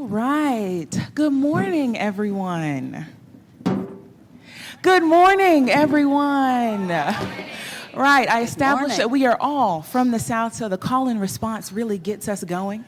right. Good morning, everyone. Good morning, everyone. Right, I established that we are all from the South, so the call and response really gets us going.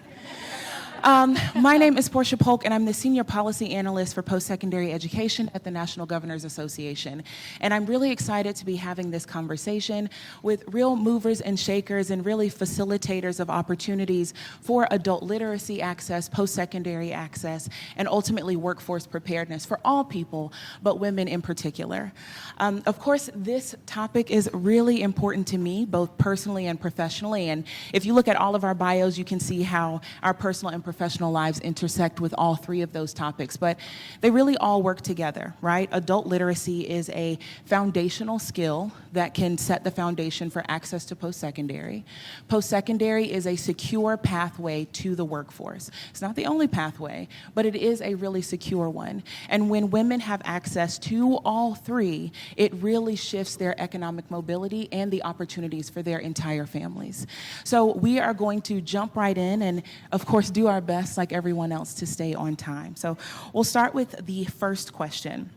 My name is Portia Polk, and I'm the Senior Policy Analyst for Post-Secondary Education at the National Governors Association. And I'm really excited to be having this conversation with real movers and shakers and really facilitators of opportunities for adult literacy access, post-secondary access, and ultimately workforce preparedness for all people, but women in particular. Of course, this topic is really important to me, both personally and professionally. And if you look at all of our bios, you can see how our personal and professional lives intersect with all three of those topics, but they really all work together, right? Adult literacy is a foundational skill that can set the foundation for access to post-secondary. Post-secondary is a secure pathway to the workforce. It's not the only pathway, but it is a really secure one. And when women have access to all three, it really shifts their economic mobility and the opportunities for their entire families. So we are going to jump right in and, of course, do our best, like everyone else, to stay on time. So we'll start with the first question.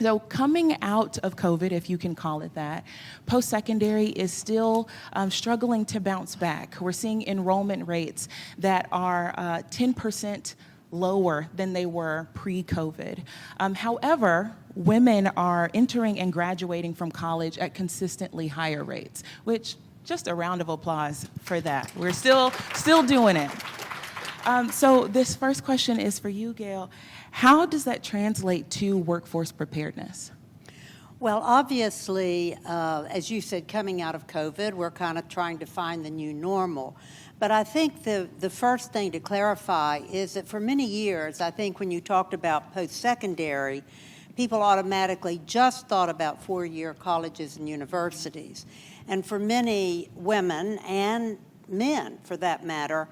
So coming out of COVID, if you can call it that, post-secondary is still struggling to bounce back. We're seeing enrollment rates that are 10% lower than they were pre-COVID. However, women are entering and graduating from college at consistently higher rates, which just a round of applause for that. We're still doing it. So this first question is for you, Gayle. How does that translate to workforce preparedness? Well, obviously, as you said, coming out of COVID, we're kind of trying to find the new normal. But I think the first thing to clarify is that for many years, I think when you talked about post-secondary, people automatically just thought about four-year colleges and universities. And for many women and men, for that matter,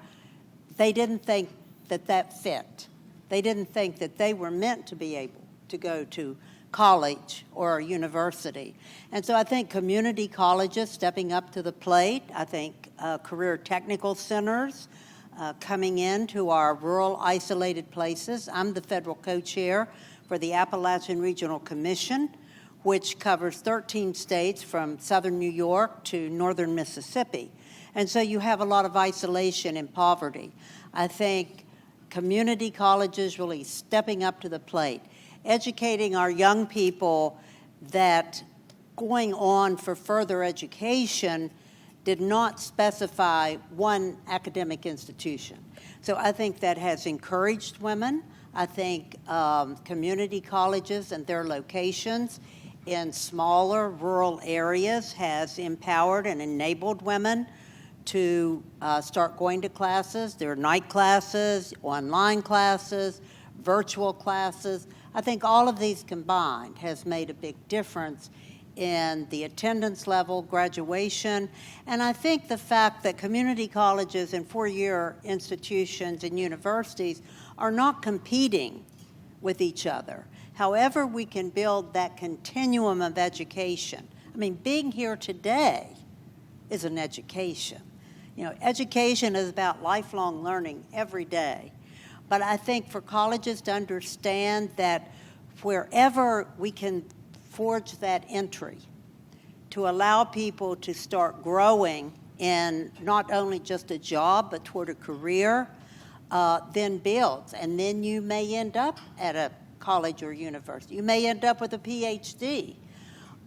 they didn't think that fit. They didn't think that they were meant to be able to go to college or a university. And so I think community colleges stepping up to the plate, I think career technical centers coming into our rural isolated places. I'm the federal co-chair for the Appalachian Regional Commission, which covers 13 states from southern New York to northern Mississippi. And so you have a lot of isolation and poverty. I think community colleges really stepping up to the plate, educating our young people that going on for further education did not specify one academic institution. So I think that has encouraged women. I think community colleges and their locations in smaller rural areas has empowered and enabled women to start going to classes. There are night classes, online classes, virtual classes. I think all of these combined has made a big difference in the attendance level, graduation, and I think the fact that community colleges and four-year institutions and universities are not competing with each other. However, we can build that continuum of education. I mean, being here today is an education. You know, education is about lifelong learning every day. But I think for colleges to understand that wherever we can forge that entry to allow people to start growing in not only just a job, but toward a career, then builds. And then you may end up at a college or university. You may end up with a PhD.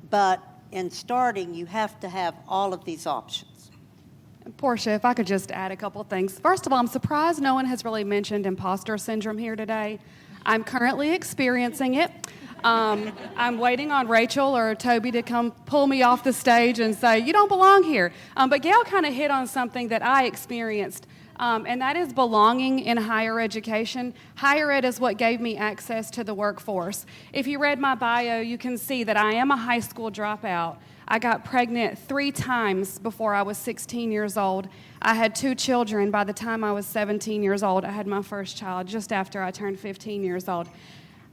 But in starting, you have to have all of these options. Portia, if I could just add a couple of things. First of all, I'm surprised no one has really mentioned imposter syndrome here today. I'm currently experiencing it. I'm waiting on Rachel or Toby to come pull me off the stage and say, you don't belong here. But Gayle kind of hit on something that I experienced, and that is belonging in higher education. Higher ed is what gave me access to the workforce. If you read my bio, you can see that I am a high school dropout. I got pregnant 3 times before I was 16 years old. I had 2 children by the time I was 17 years old. I had my first child just after I turned 15 years old.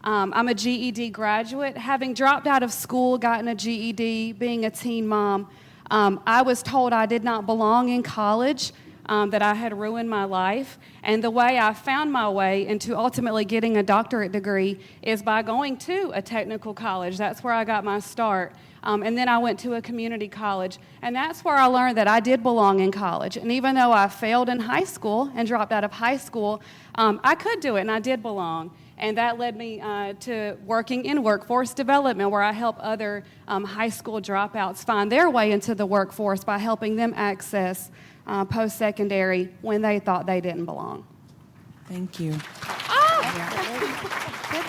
I'm a GED graduate. Having dropped out of school, gotten a GED, being a teen mom, I was told I did not belong in college, that I had ruined my life. And the way I found my way into ultimately getting a doctorate degree is by going to a technical college. That's where I got my start. And then I went to a community college. And that's where I learned that I did belong in college. And even though I failed in high school and dropped out of high school, I could do it, and I did belong. And that led me to working in workforce development, where I help other high school dropouts find their way into the workforce by helping them access post-secondary when they thought they didn't belong. Thank you. Good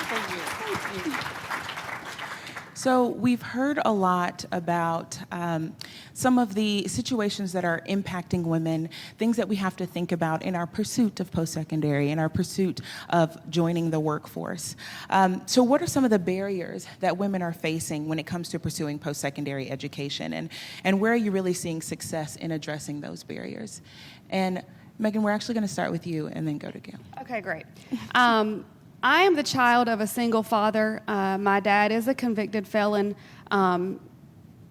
for you. Thank you. So we've heard a lot about some of the situations that are impacting women, things that we have to think about in our pursuit of post-secondary, in our pursuit of joining the workforce. So what are some of the barriers that women are facing when it comes to pursuing post-secondary education? And where are you really seeing success in addressing those barriers? And Meghan, we're actually going to start with you and then go to Gayle. Okay, great. I am the child of a single father. My dad is a convicted felon.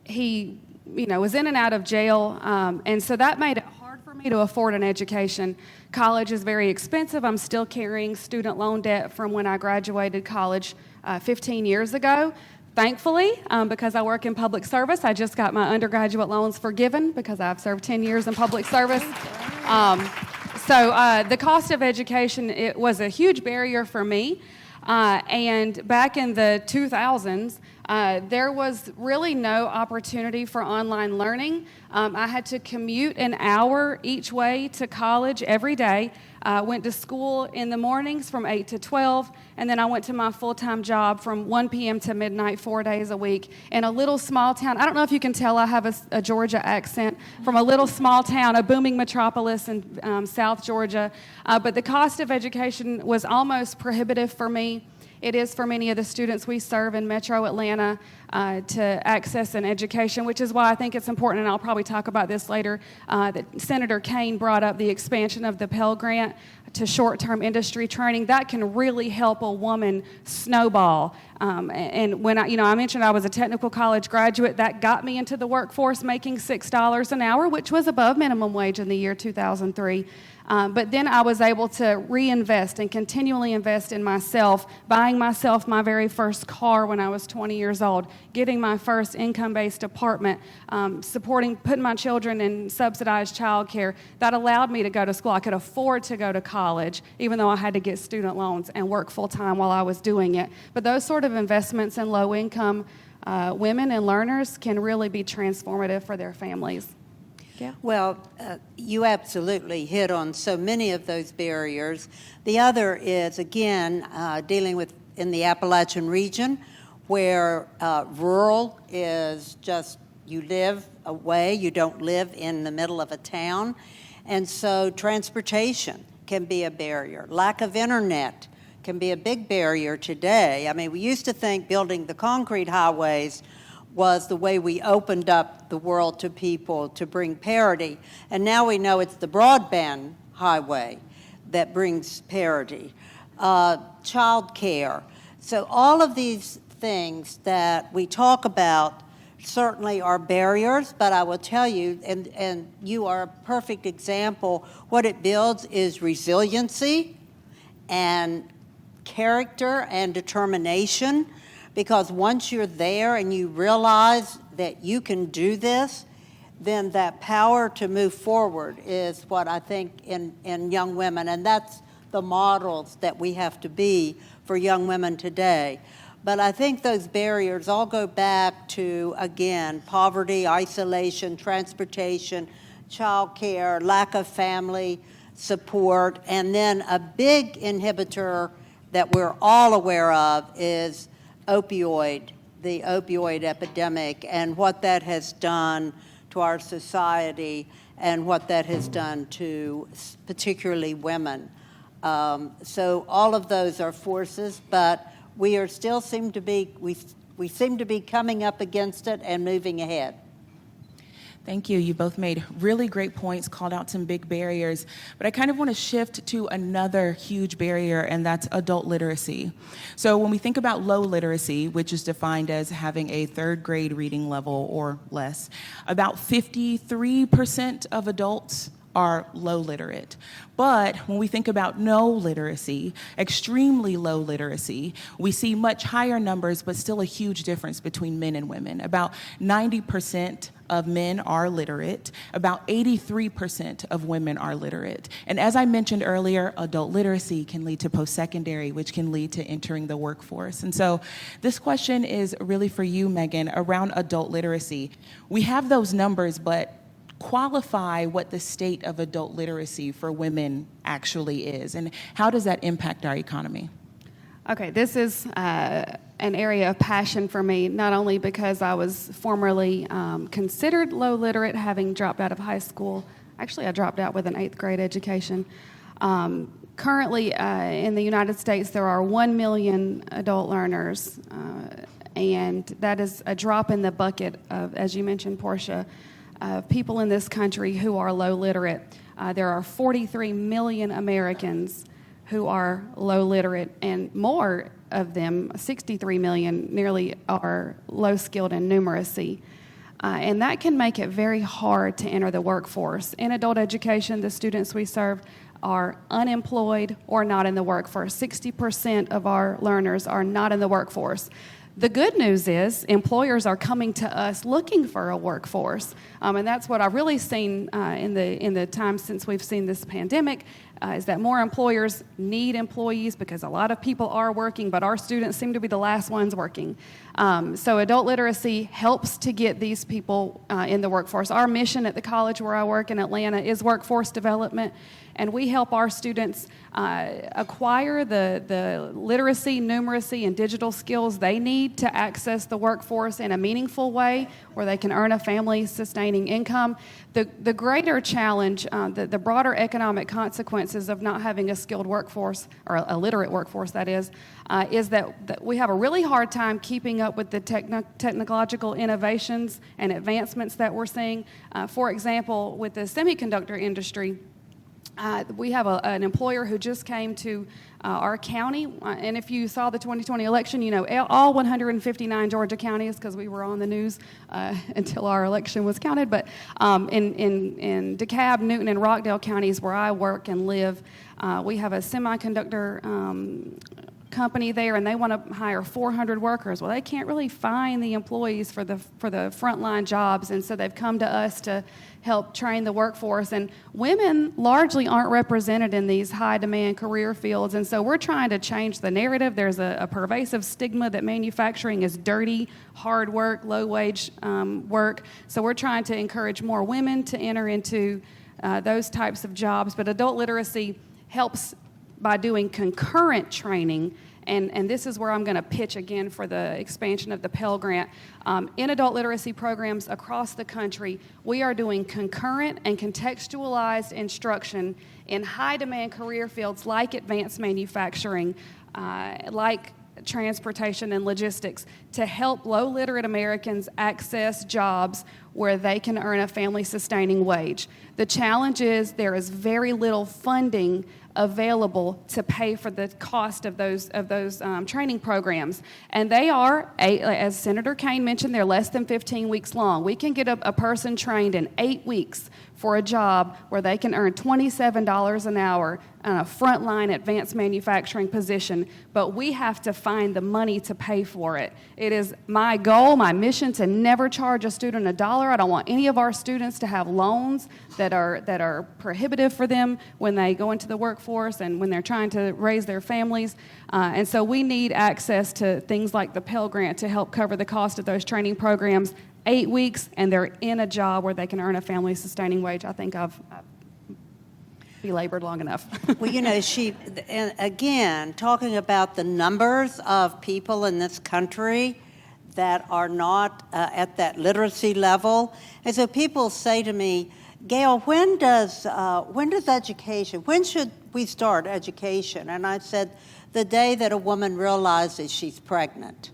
He, was in and out of jail, and so that made it hard for me to afford an education. College is very expensive. I'm still carrying student loan debt from when I graduated college 15 years ago. Thankfully, because I work in public service, I just got my undergraduate loans forgiven because I've served 10 years in public service. So the cost of education, it was a huge barrier for me. And back in the 2000s, there was really no opportunity for online learning. I had to commute an hour each way to college every day. Went to school in the mornings from 8 to 12, and then I went to my full-time job from 1 p.m. to midnight 4 days a week in a little small town. I don't know if you can tell I have a Georgia accent, from a little small town, a booming metropolis in South Georgia. But the cost of education was almost prohibitive for me. It is for many of the students we serve in Metro Atlanta to access an education, which is why I think it's important, and I'll probably talk about this later, that Senator Kane brought up the expansion of the Pell Grant to short-term industry training. That can really help a woman snowball. And when I mentioned I was a technical college graduate, that got me into the workforce making $6 an hour, which was above minimum wage in the year 2003. But then I was able to reinvest and continually invest in myself, buying myself my very first car when I was 20 years old, getting my first income-based apartment, putting my children in subsidized childcare. That allowed me to go to school. I could afford to go to college, even though I had to get student loans and work full-time while I was doing it. But those sort of investments in low-income women and learners can really be transformative for their families. Yeah. Well, you absolutely hit on so many of those barriers. The other is, again, dealing with in the Appalachian region, where rural is just, you live away, you don't live in the middle of a town. And so transportation can be a barrier. Lack of internet can be a big barrier today. I mean, we used to think building the concrete highways was the way we opened up the world to people to bring parity. And now we know it's the broadband highway that brings parity. Child care. So all of these things that we talk about certainly are barriers, but I will tell you, and you are a perfect example, what it builds is resiliency and character and determination. Because once you're there and you realize that you can do this, then that power to move forward is what I think in young women, and that's the models that we have to be for young women today. But I think those barriers all go back to, again, poverty, isolation, transportation, child care, lack of family support, and then a big inhibitor that we're all aware of is the opioid epidemic, and what that has done to our society and what that has done to particularly women. So all of those are forces, but we are still seem to be coming up against it and moving ahead. Thank you. You both made really great points, called out some big barriers, but I kind of want to shift to another huge barrier, and that's adult literacy. So when we think about low literacy, which is defined as having a third grade reading level or less, about 53% of adults are low literate. But when we think about no literacy, extremely low literacy, we see much higher numbers, but still a huge difference between men and women. About 90% of men are literate. About 83% of women are literate. And as I mentioned earlier, adult literacy can lead to post-secondary, which can lead to entering the workforce. And so this question is really for you, Meghan, around adult literacy. We have those numbers, but qualify what the state of adult literacy for women actually is, and how does that impact our economy? Okay, this is an area of passion for me, not only because I was formerly considered low literate, having dropped out of high school. Actually, I dropped out with an 8th grade education. Currently, in the United States, there are 1 million adult learners, and that is a drop in the bucket of, as you mentioned, Portia, people in this country who are low literate. There are 43 million Americans who are low literate, and more of them, 63 million, nearly are low skilled in numeracy. And that can make it very hard to enter the workforce. In adult education, the students we serve are unemployed or not in the workforce. 60% of our learners are not in the workforce. The good news is employers are coming to us looking for a workforce, and that's what I've really seen in the time since we've seen this pandemic, is that more employers need employees because a lot of people are working, but our students seem to be the last ones working. So adult literacy helps to get these people in the workforce. Our mission at the college where I work in Atlanta is workforce development, and we help our students acquire the literacy, numeracy, and digital skills they need to access the workforce in a meaningful way where they can earn a family-sustaining income. The greater challenge, the broader economic consequences of not having a skilled workforce, or a literate workforce, that is that we have a really hard time keeping up with the technological innovations and advancements that we're seeing. For example, with the semiconductor industry, we have an employer who just came to our county, and if you saw the 2020 election, you know all 159 Georgia counties, because we were on the news until our election was counted, but in DeKalb, Newton, and Rockdale counties where I work and live, we have a semiconductor company there, and they want to hire 400 workers. Well, they can't really find the employees for the frontline jobs, and so they've come to us to help train the workforce. And women largely aren't represented in these high-demand career fields, and so we're trying to change the narrative. There's a pervasive stigma that manufacturing is dirty, hard work, low-wage work. So we're trying to encourage more women to enter into those types of jobs. But adult literacy helps by doing concurrent training, and this is where I'm going to pitch again for the expansion of the Pell Grant. In adult literacy programs across the country, we are doing concurrent and contextualized instruction in high-demand career fields like advanced manufacturing, like transportation and logistics, to help low literate Americans access jobs where they can earn a family-sustaining wage. The challenge is there is very little funding available to pay for the cost of those training programs. And they are, as Senator Kaine mentioned, they're less than 15 weeks long. We can get a person trained in 8 weeks for a job where they can earn $27 an hour on a frontline advanced manufacturing position, but we have to find the money to pay for it. It is my goal, my mission, to never charge a student $1. I don't want any of our students to have loans that are prohibitive for them when they go into the workforce and when they're trying to raise their families. And so we need access to things like the Pell Grant to help cover the cost of those training programs. 8 weeks, and they're in a job where they can earn a family-sustaining wage. I think I've belabored long enough. Well, you know, and again, talking about the numbers of people in this country that are not at that literacy level. And so people say to me, Gayle, when should we start education? And I said, the day that a woman realizes she's pregnant,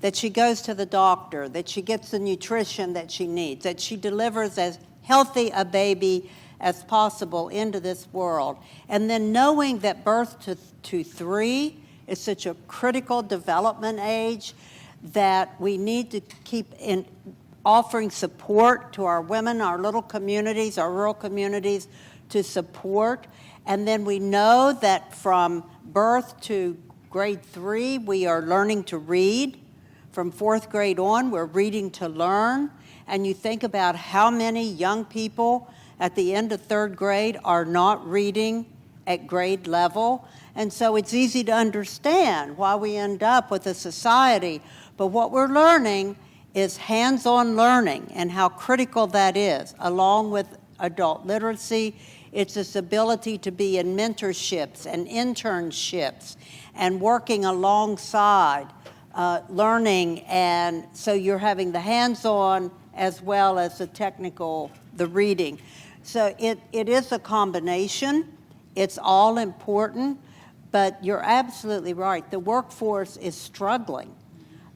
that she goes to the doctor, that she gets the nutrition that she needs, that she delivers as healthy a baby as possible into this world. And then knowing that birth to 3 is such a critical development age that we need to keep offering support to our women, our little communities, our rural communities, to support. And then we know that from birth to grade 3, we are learning to read. From 4th grade on, we're reading to learn. And you think about how many young people at the end of 3rd grade are not reading at grade level. And so it's easy to understand why we end up with a society. But what we're learning is hands-on learning and how critical that is, along with adult literacy. It's this ability to be in mentorships and internships and working alongside learning. And so you're having the hands-on as well as the technical, the reading. So it is a combination. It's all important, but you're absolutely right. The workforce is struggling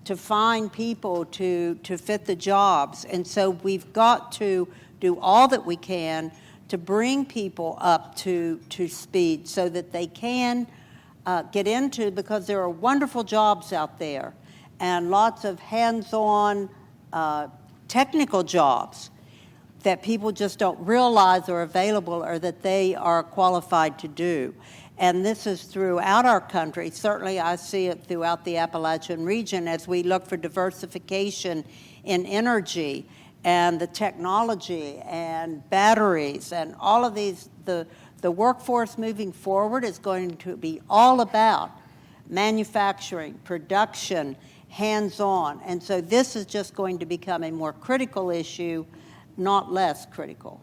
to find people to fit the jobs. And so we've got to do all that we can to bring people up to speed so that they can get into, because there are wonderful jobs out there and lots of hands-on technical jobs that people just don't realize are available or that they are qualified to do. And this is throughout our country. Certainly I see it throughout the Appalachian region as we look for diversification in energy and the technology and batteries and all of these. The workforce moving forward is going to be all about manufacturing, production, hands-on. And so this is just going to become a more critical issue, not less critical.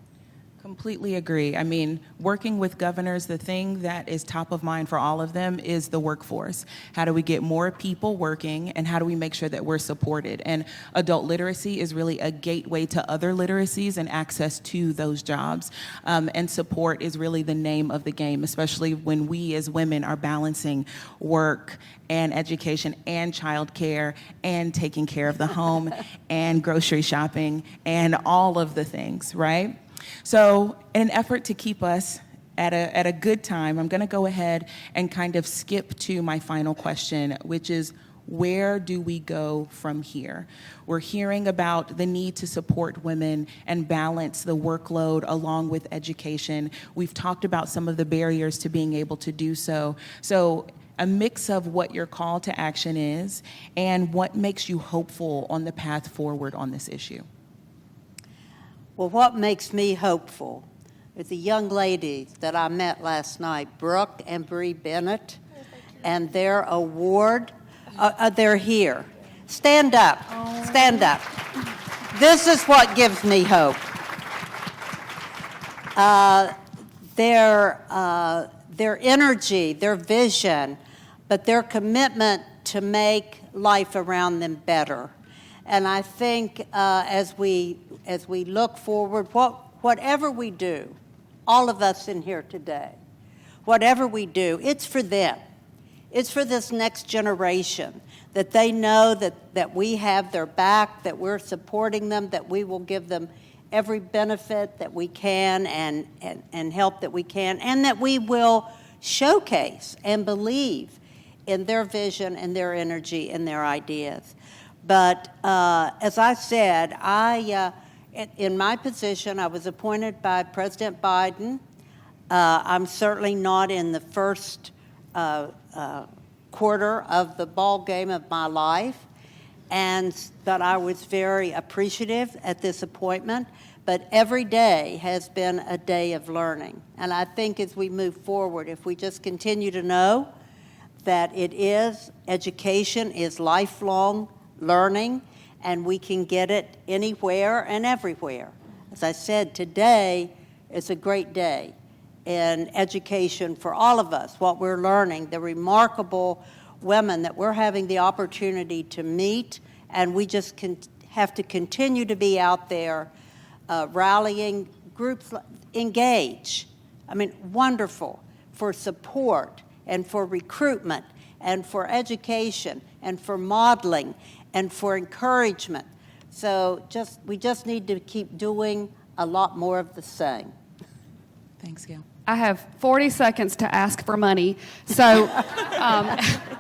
Completely agree. I mean, working with governors, the thing that is top of mind for all of them is the workforce. How do we get more people working, and how do we make sure that we're supported? And adult literacy is really a gateway to other literacies and access to those jobs. And support is really the name of the game, especially when we as women are balancing work and education and childcare and taking care of the home and grocery shopping and all of the things, right? So in an effort to keep us at a good time, I'm going to go ahead and kind of skip to my final question, which is, where do we go from here? We're hearing about the need to support women and balance the workload along with education. We've talked about some of the barriers to being able to do so. So a mix of what your call to action is and what makes you hopeful on the path forward on this issue. Well, what makes me hopeful is the young ladies that I met last night, Brooke and Bree Bennett, and their award. They're here. Stand up. Oh. Stand up. This is what gives me hope. Their energy, their vision, but their commitment to make life around them better. And I think as we look forward, whatever we do, all of us in here today, whatever we do, it's for them. It's for this next generation, that they know that we have their back, that we're supporting them, that we will give them every benefit that we can and help that we can, and that we will showcase and believe in their vision and their energy and their ideas. But as I said, in my position, I was appointed by President Biden. I'm certainly not in the first quarter of the ball game of my life, but I was very appreciative at this appointment. But every day has been a day of learning. And I think as we move forward, if we just continue to know that education is lifelong learning, and we can get it anywhere and everywhere. As I said, today is a great day in education for all of us, what we're learning, the remarkable women that we're having the opportunity to meet, and we just have to continue to be out there rallying groups, engage. I mean, wonderful, for support and for recruitment and for education and for modeling and for encouragement. So we just need to keep doing a lot more of the same. Thanks, Gayle. I have 40 seconds to ask for money. So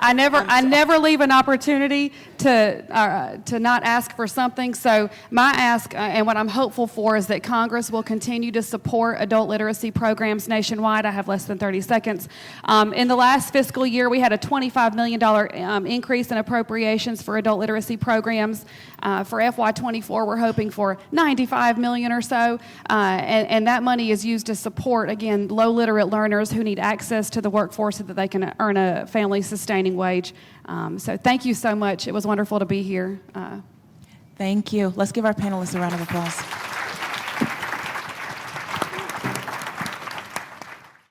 I never leave an opportunity to not ask for something. So my ask and what I'm hopeful for is that Congress will continue to support adult literacy programs nationwide. I have less than 30 seconds. In the last fiscal year, we had a $25 million increase in appropriations for adult literacy programs. For FY24, we're hoping for $95 million or so, and that money is used to support, again, low literate learners who need access to the workforce so that they can earn a family-sustaining wage. So thank you so much. It was wonderful to be here. Thank you. Let's give our panelists a round of applause.